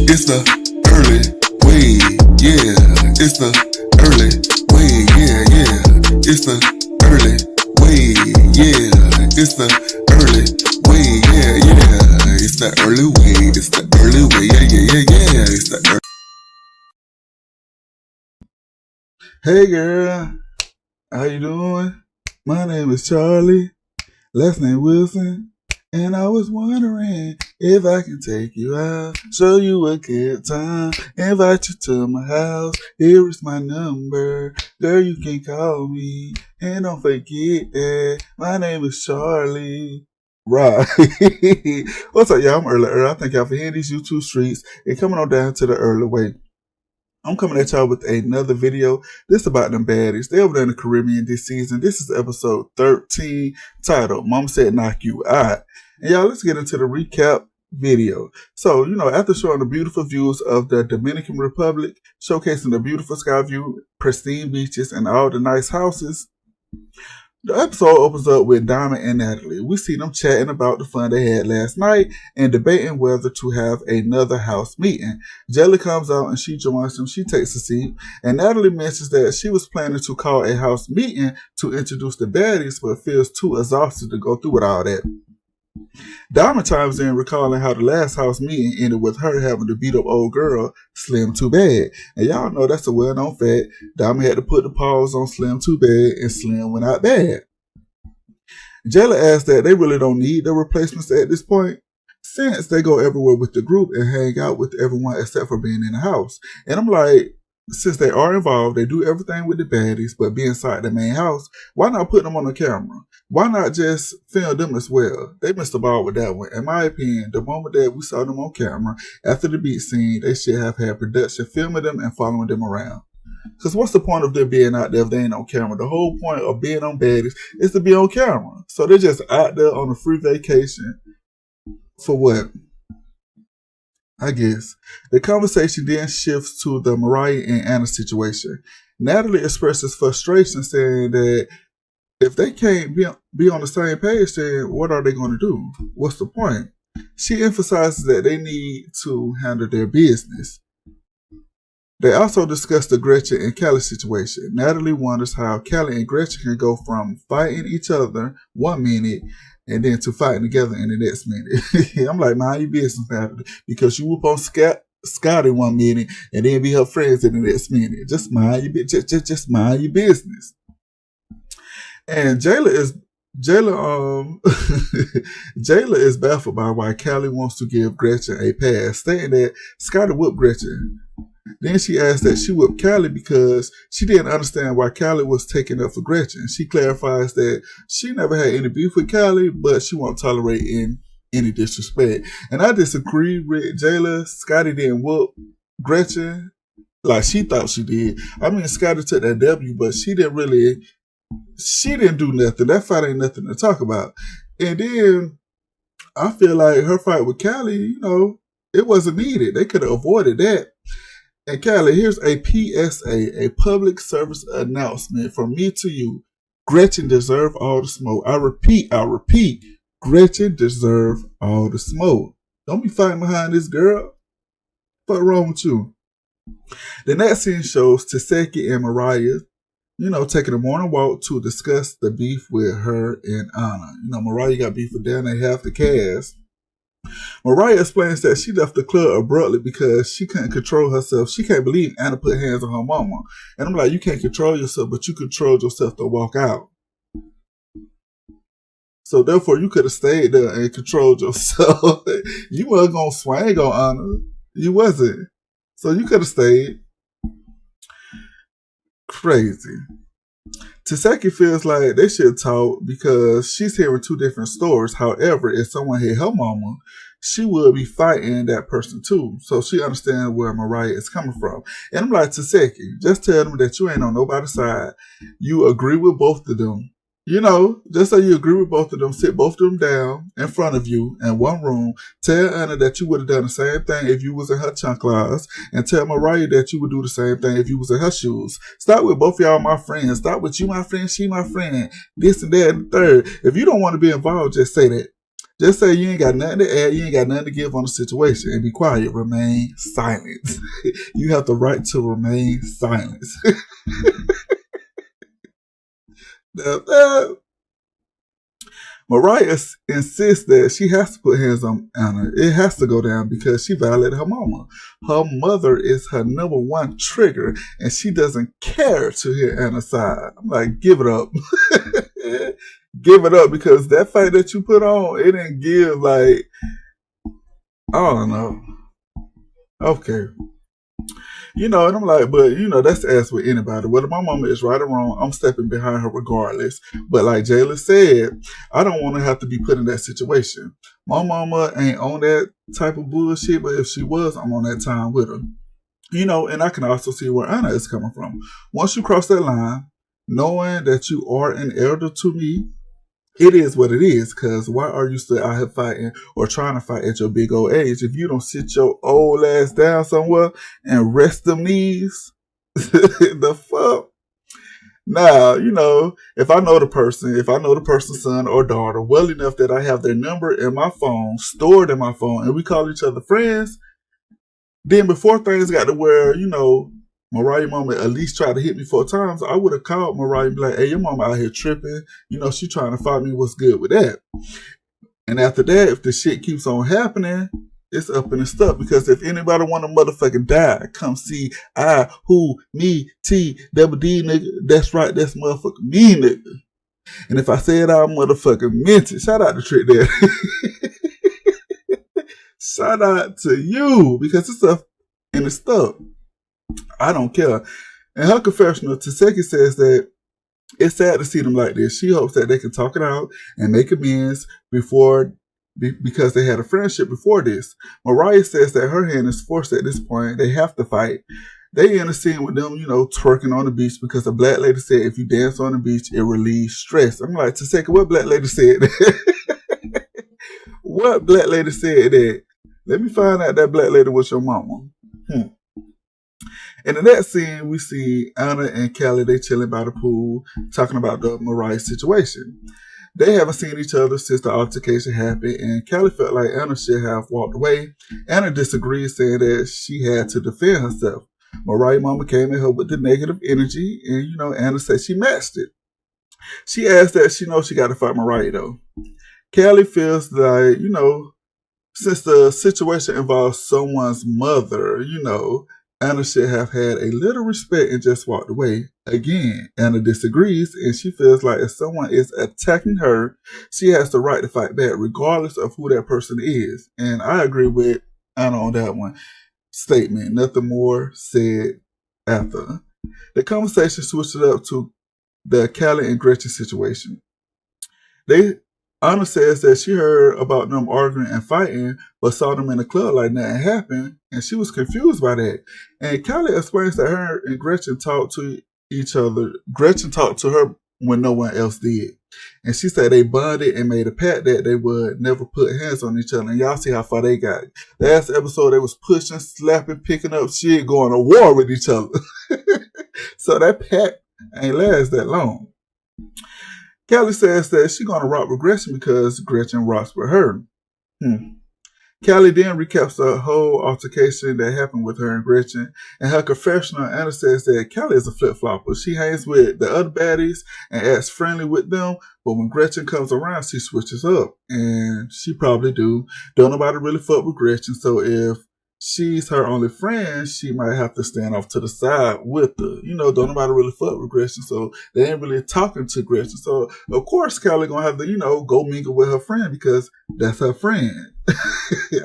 It's the early way, yeah. It's the early way, yeah, yeah. It's the early way, yeah. It's the early way, yeah, yeah. It's the early way, it's the early way, yeah, yeah, yeah, yeah. It's the early. Hey girl, how you doing? My name is Charlie, last name Wilson. And I was wondering if I can take you out, show you a good time, invite you to my house. Here is my number, girl, you can call me. And don't forget that my name is Charlie. Right. What's up, y'all? I'm Early. I thank y'all for hearing these YouTube streets and coming on down to the early way. I'm coming at y'all with another video. This is about them baddies. They over there in the Caribbean this season. This is episode 13, titled Mama Said Knock You Out. And y'all, let's get into the recap video. So, after showing the beautiful views of the Dominican Republic, showcasing the beautiful sky view, pristine beaches, and all the nice houses, the episode opens up with Diamond and Natalie. We see them chatting about the fun they had last night and debating whether to have another house meeting. Jelly comes out and she joins them. She takes a seat, and Natalie mentions that she was planning to call a house meeting to introduce the baddies, but feels too exhausted to go through with all that. Diamond chimes in, recalling how the last house meeting ended with her having to beat up old girl Slim Too Bad. And y'all know that's a well-known fact. Diamond had to put the pause on Slim Too Bad, and Slim went out bad. Jayla asks that they really don't need the replacements at this point, since they go everywhere with the group and hang out with everyone except for being in the house. And I'm like, since they are involved, they do everything with the baddies, but be inside the main house, why not put them on the camera? Why not just film them as well? They missed the ball with that one. In my opinion, the moment that we saw them on camera, after the beat scene, they should have had production filming them and following them around. Because what's the point of them being out there if they ain't on camera? The whole point of being on baddies is to be on camera. So they're just out there on a free vacation. For what? I guess. The conversation then shifts to the Mariah and Anna situation. Natalie expresses frustration, saying that if they can't be on the same page, then what are they going to do? What's the point? She emphasizes that they need to handle their business. They also discuss the Gretchen and Callie situation. Natalie wonders how Callie and Gretchen can go from fighting each other 1 minute and then to fighting together in the next minute. I'm like, mind your business, Natalie, because you whoop on Scotty 1 minute and then be her friends in the next minute. Just mind your mind your business. And Jayla is baffled by why Callie wants to give Gretchen a pass, stating that Scotty whooped Gretchen. Then she asked that she whooped Callie because she didn't understand why Callie was taking up for Gretchen. She clarifies that she never had any beef with Callie, but she won't tolerate any disrespect. And I disagree with Jayla. Scotty didn't whoop Gretchen like she thought she did. I mean, Scotty took that W, but she didn't do nothing. That fight ain't nothing to talk about. And then I feel like her fight with Callie, it wasn't needed. They could have avoided that. And Callie, here's a PSA, a public service announcement from me to you. Gretchen deserve all the smoke. I repeat, Gretchen deserve all the smoke. Don't be fighting behind this girl. What's wrong with you? The next scene shows Taseki and Mariah, taking a morning walk to discuss the beef with her and Anna. Mariah got beef with down there half the cast. Mariah explains that she left the club abruptly because she couldn't control herself. She can't believe Anna put hands on her mama. And I'm like, you can't control yourself, but you controlled yourself to walk out. So therefore, you could have stayed there and controlled yourself. You weren't going to swing on Anna. You wasn't. So you could have stayed. Crazy. Taseki feels like they should talk because she's hearing two different stories. However, if someone hit her mama, she would be fighting that person too. So she understands where Mariah is coming from. And I'm like, Taseki, just tell them that you ain't on nobody's side. You agree with both of them. Just so you agree with both of them, sit both of them down in front of you in one room. Tell Anna that you would have done the same thing if you was in her chanclas, and tell Mariah that you would do the same thing if you was in her shoes. Start with both of y'all my friends. Start with you my friend, she my friend, this and that and the third. If you don't want to be involved, just say that. Just say you ain't got nothing to add, you ain't got nothing to give on the situation, and be quiet. Remain silent. You have the right to remain silent. Mariah insists that she has to put hands on Anna. It has to go down because she violated her mama. Her mother is her number one trigger, and she doesn't care to hear Anna's side. I'm like, give it up. Give it up, because that fight that you put on, it didn't give, like, I don't know. Okay. And I'm like, but, that's the ass with anybody. Whether my mama is right or wrong, I'm stepping behind her regardless. But like Jayla said, I don't want to have to be put in that situation. My mama ain't on that type of bullshit, but if she was, I'm on that time with her. And I can also see where Anna is coming from. Once you cross that line, knowing that you are an elder to me, it is what it is, because why are you still out here fighting or trying to fight at your big old age if you don't sit your old ass down somewhere and rest them knees? The fuck? Now, if I know the person's son or daughter well enough that I have their number in my phone, stored in my phone, and we call each other friends, then before things got to where, Mariah mama at least tried to hit me 4 times, I would have called Mariah and be like, hey, your mama out here tripping. She trying to fight me. What's good with that? And after that, if the shit keeps on happening, it's up and it's stuck. Because if anybody want to motherfucking die, come see me, T, double D, nigga. That's right, that's motherfucking me, nigga. And if I said I motherfucking meant it, shout out to Trick Daddy. Shout out to you, because it's up and it's stuck. I don't care. In her confessional, Taseki says that it's sad to see them like this. She hopes that they can talk it out and make amends because they had a friendship before this. Mariah says that her hand is forced at this point. They have to fight. They in a scene with them, twerking on the beach because a black lady said if you dance on the beach, it relieves stress. I'm like, Taseki, what black lady said that? What black lady said that? Let me find out that black lady was your mama. And in that scene, we see Anna and Callie, they chilling by the pool, talking about the Mariah situation. They haven't seen each other since the altercation happened, and Callie felt like Anna should have walked away. Anna disagreed, saying that she had to defend herself. Mariah mama came at her with the negative energy, and, Anna said she matched it. She asked that she knows she got to fight Mariah, though. Callie feels like, since the situation involves someone's mother, Anna should have had a little respect and just walked away. Again, Anna disagrees, and she feels like if someone is attacking her, she has the right to fight back, regardless of who that person is. And I agree with Anna on that one. Statement, nothing more said after. The conversation switched it up to the Callie and Gretchen situation. Anna says that she heard about them arguing and fighting, but saw them in the club like nothing happened, and she was confused by that. And Callie explains that her and Gretchen talked to each other. Gretchen talked to her when no one else did. And she said they bonded and made a pact that they would never put hands on each other. And y'all see how far they got. Last episode, they was pushing, slapping, picking up shit, going to war with each other. So that pact ain't last that long. Callie says that she's going to rock with Gretchen because Gretchen rocks with her. Callie then recaps the whole altercation that happened with her and Gretchen. And her confessional, Anna says that Callie is a flip-flopper. She hangs with the other baddies and acts friendly with them, but when Gretchen comes around, she switches up. And she probably do. Don't nobody really fuck with Gretchen, so if she's her only friend, she might have to stand off to the side with her. Don't nobody really fuck with Gretchen, so they ain't really talking to Gretchen. So, of course, Callie gonna have to, go mingle with her friend because that's her friend,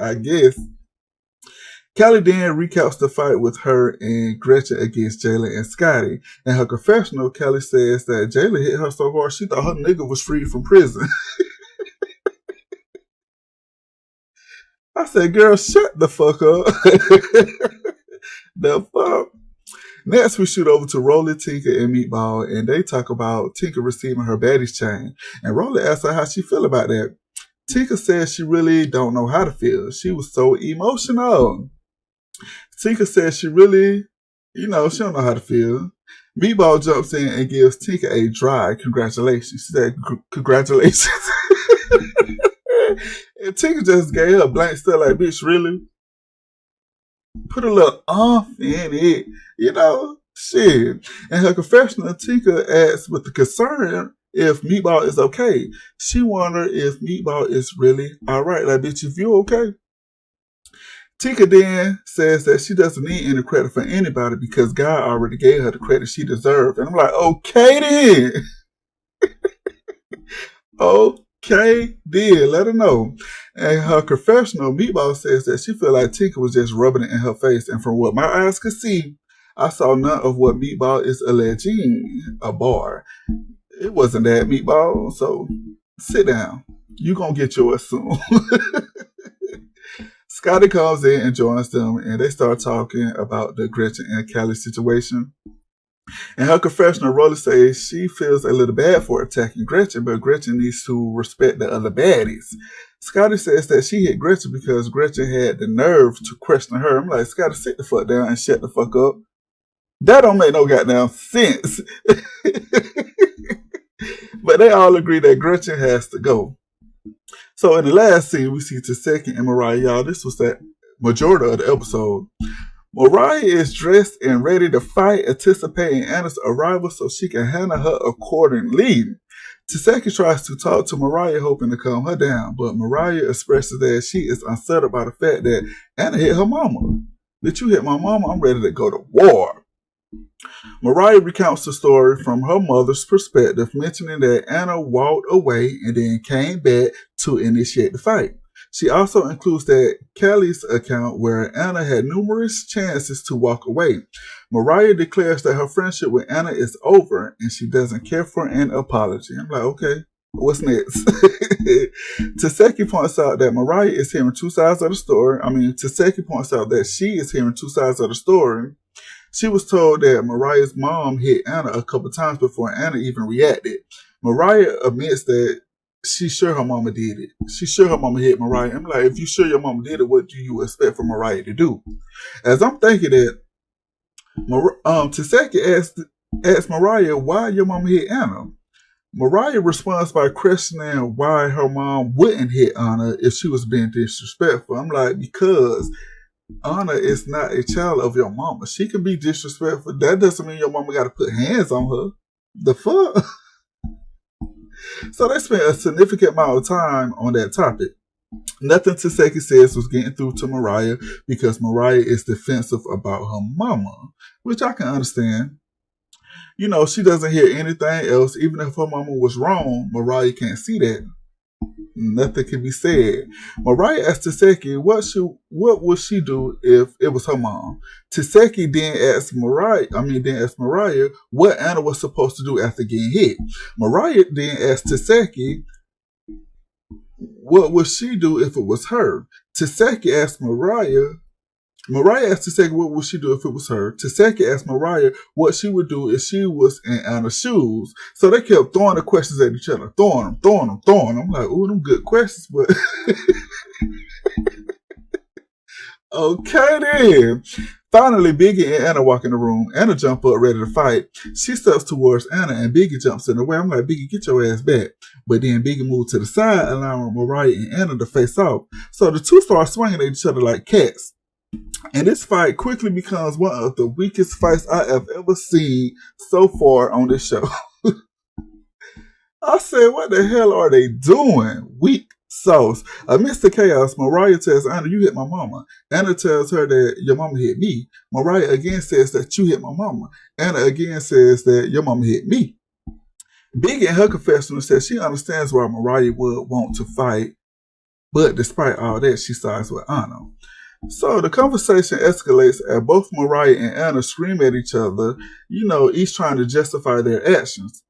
I guess. Callie then recaps the fight with her and Gretchen against Jayla and Scotty. In her confessional, Callie says that Jayla hit her so hard she thought her nigga was freed from prison. I said, girl, shut the fuck up. The fuck? Next, we shoot over to Rolly, Tinker, and Meatball, and they talk about Tinker receiving her Baddies chain. And Rolly asks her how she feel about that. Tinker says she really don't know how to feel. She was so emotional. Tinker says she really, she don't know how to feel. Meatball jumps in and gives Tinker a dry congratulations. She said, congratulations. And Tika just gave her a blank stare like, bitch, really? Put a little in it, shit. In her confessional, Tika asks with the concern if Meatball is okay. She wondered if Meatball is really alright. Like, bitch, if you okay? Tika then says that she doesn't need any credit for anybody because God already gave her the credit she deserved. And I'm like, okay then. Okay then. Let her know. And her confessional, Meatball says that she felt like Tika was just rubbing it in her face. And from what my eyes could see, I saw none of what Meatball is alleging a bar. It wasn't that, Meatball. So sit down. You gonna get yours soon. Scotty comes in and joins them, and they start talking about the Gretchen and Callie situation. In her confessional, Rolly says she feels a little bad for attacking Gretchen, but Gretchen needs to respect the other baddies. Scotty says that she hit Gretchen because Gretchen had the nerve to question her. I'm like, Scotty, sit the fuck down and shut the fuck up. That don't make no goddamn sense. But they all agree that Gretchen has to go. So in the last scene, we see Taseki and Mariah. Y'all, this was the majority of the episode. Mariah is dressed and ready to fight, anticipating Anna's arrival so she can handle her accordingly. Taseki tries to talk to Mariah, hoping to calm her down, but Mariah expresses that she is unsettled by the fact that Anna hit her mama. Did you hit my mama? I'm ready to go to war. Mariah recounts the story from her mother's perspective, mentioning that Anna walked away and then came back to initiate the fight. She also includes that Callie's account where Anna had numerous chances to walk away. Mariah declares that her friendship with Anna is over and she doesn't care for an apology. I'm like, okay, what's next? Taseki points out that Mariah is hearing two sides of the story. Taseki points out that she is hearing two sides of the story. She was told that Mariah's mom hit Anna a couple times before Anna even reacted. Mariah admits that she's sure her mama did it. She's sure her mama hit Mariah. I'm like, if you sure your mama did it, what do you expect for Mariah to do? As I'm thinking that, Taseki asked Mariah why your mama hit Anna. Mariah responds by questioning why her mom wouldn't hit Anna if she was being disrespectful. I'm like, because Anna is not a child of your mama. She can be disrespectful. That doesn't mean your mama got to put hands on her. The fuck? So they spent a significant amount of time on that topic. Nothing Taseki says was getting through to Mariah because Mariah is defensive about her mama, which I can understand. She doesn't hear anything else. Even if her mama was wrong, Mariah can't see that. Nothing can be said. Mariah asked Taseki what would she do if it was her mom. Taseki then asked Mariah what Anna was supposed to do after getting hit. Mariah then asked Taseki what would she do if it was her. Taseki asked Mariah asked Taseki what would she do if it was her. Taseki asked Mariah what she would do if she was in Anna's shoes. So they kept throwing the questions at each other. Throwing them. I'm like, ooh, them good questions, but... Okay then. Finally, Biggie and Anna walk in the room. Anna jump up ready to fight. She steps towards Anna and Biggie jumps in the way. I'm like, Biggie, get your ass back. But then Biggie moved to the side, allowing Mariah and Anna to face off. So the two start swinging at each other like cats. And this fight quickly becomes one of the weakest fights I have ever seen so far on this show. I said, what the hell are they doing? Weak sauce. Amidst the chaos, Mariah tells Anna, you hit my mama. Anna tells her that your mama hit me. Mariah again says that you hit my mama. Anna again says that your mama hit me. Biggie in her confessional says she understands why Mariah would want to fight, but despite all that, she sides with Anna. So the conversation escalates as both Mariah and Anna scream at each other, each trying to justify their actions.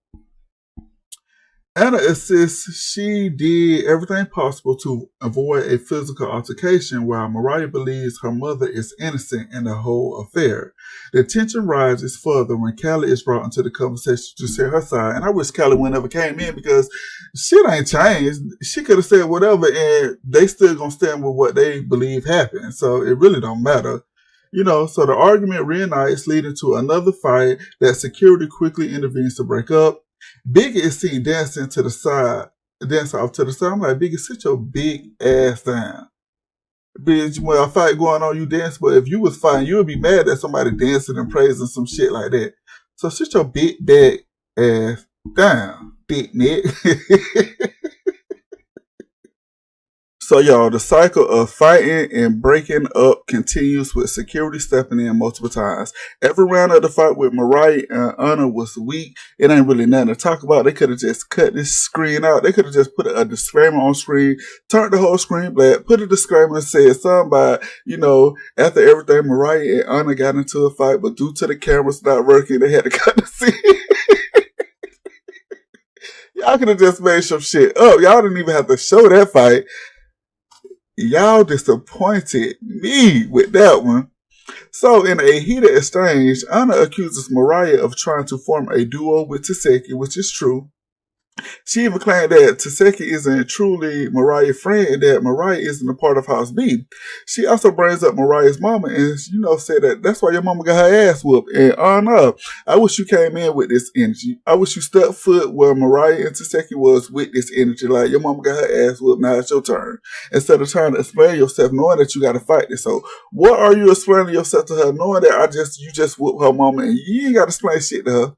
Anna insists she did everything possible to avoid a physical altercation, while Mariah believes her mother is innocent in the whole affair. The tension rises further when Callie is brought into the conversation to say her side, and I wish Callie never came in because shit ain't changed. She could have said whatever, and they still gonna stand with what they believe happened, so it really don't matter. So the argument reunites, leading to another fight that security quickly intervenes to break up. Biggie is seen dancing to the side dance off to the side. I'm like, Biggie, sit your big ass down. Bitch, when a fight going on, you dance. But if you was fighting, you would be mad at somebody dancing and praising some shit like that. So sit your big back ass down, big neck. So, y'all, the cycle of fighting and breaking up continues with security stepping in multiple times. Every round of the fight with Mariah and Anna was weak. It ain't really nothing to talk about. They could have just cut this screen out. They could have just put a disclaimer on screen, turned the whole screen black, put a disclaimer and said something about, after everything, Mariah and Anna got into a fight, but due to the cameras not working, they had to cut the scene. Y'all could have just made some shit up. Y'all didn't even have to show that fight. Y'all disappointed me with that one. So, in a heated exchange, Anna accuses Mariah of trying to form a duo with Taseki, which is true. She even claimed that Taseki isn't truly Mariah's friend, that Mariah isn't a part of House B. She also brings up Mariah's mama and, said that that's why your mama got her ass whooped. And, no, I wish you came in with this energy. I wish you stepped foot where Mariah and Taseki was with this energy. Like, your mama got her ass whooped, now it's your turn. Instead of trying to explain yourself, knowing that you got to fight this. So, what are you explaining yourself to her, knowing that you just whooped her mama and you ain't got to explain shit to her?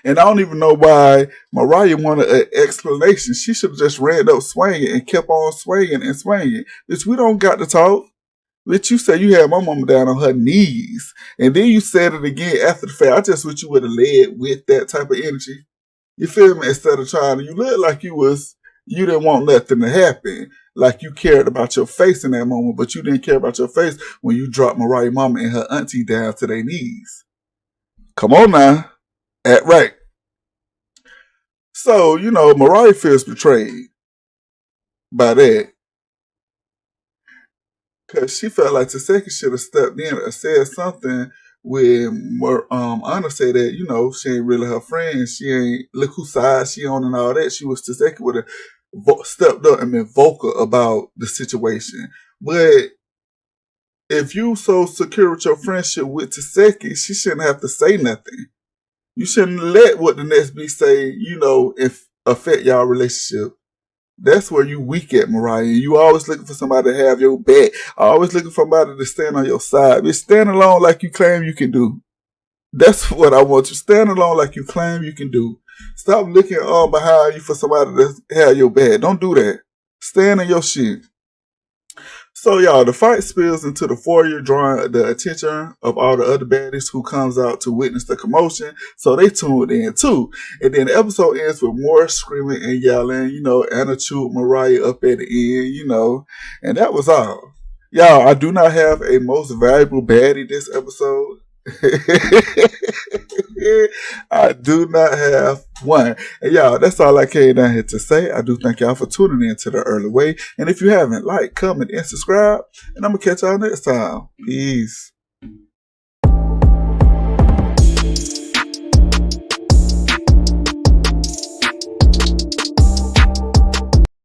And I don't even know why Mariah wanted an explanation. She should have just ran up swinging and kept on swinging and swinging. Bitch, we don't got to talk. Bitch, you said you had my mama down on her knees. And then you said it again after the fact. I just wish you would have led with that type of energy. You feel me? Instead of trying to, you look like you didn't want nothing to happen. Like you cared about your face in that moment, but you didn't care about your face when you dropped Mariah's mama and her auntie down to their knees. Come on now. Act right. So, Mariah feels betrayed by that. Because she felt like Taseki should have stepped in or said something when Anna said that, she ain't really her friend. She ain't, look whose side she on and all that. She was Taseki would have stepped up and been vocal about the situation. But if you so secure with your friendship with Taseki, she shouldn't have to say nothing. You shouldn't let what the next be say, if affect y'all relationship. That's where you weak at, Mariah. You always looking for somebody to have your back. Always looking for somebody to stand on your side. Bitch, stand alone like you claim you can do. That's what I want you. Stand alone like you claim you can do. Stop looking behind you for somebody to have your back. Don't do that. Stand in your shit. So, y'all, the fight spills into the foyer, drawing the attention of all the other baddies who comes out to witness the commotion. So they tuned in, too. And then the episode ends with more screaming and yelling. Anna chewed Mariah up at the end, And that was all. Y'all, I do not have a most valuable baddie this episode. I do not have one. And y'all, that's all I came down here to say. I do thank y'all for tuning in to The Early Way. And if you haven't, like, comment, and subscribe. And I'm going to catch y'all next time. Peace.